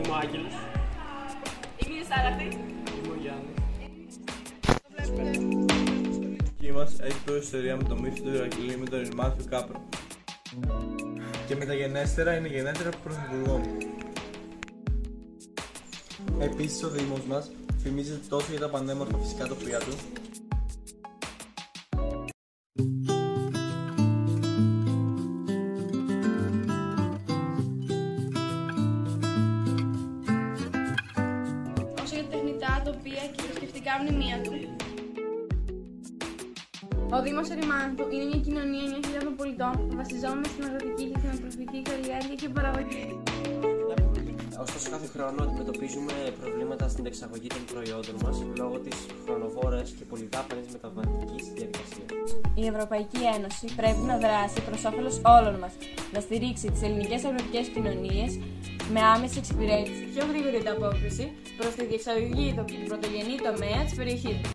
Είμαι ο Άγγελος. Είμαι η Σάρατη. Είμαι ο Γιάννης. Η μας έχει προϊστορία με το μύθο του Ηρακλή με τον Ερμάθιο Κάπρο. Και μεταγενέστερα είναι γενέτερα πρωθυπουργό. Επίσης ο Δήμος μας φημίζεται τόσο για τα πανέμορφα φυσικά τοπία του, όσο για τα τεχνητά τοπία και θρησκευτικά μνημεία του. Ο Δήμος Ερημάνθου είναι μια κοινωνία 9.000 πολιτών βασιζόμενη στην αγροτική και κτηνοτροφική καλλιέργεια και παραγωγή. Ωστόσο, κάθε χρόνο αντιμετωπίζουμε προβλήματα στην εξαγωγή των προϊόντων μας λόγω της χρονοβόρας και πολυδάπανης μεταβατικής διαδικασίας. Η Ευρωπαϊκή Ένωση πρέπει να δράσει προς όφελος όλων μας, να στηρίξει τις ελληνικές αγροτικές κοινωνίες με άμεση εξυπηρέτηση, πιο γρήγορη ανταπόκριση προς τη διεξαγωγή του πρωτογενή τομέα της περιοχής.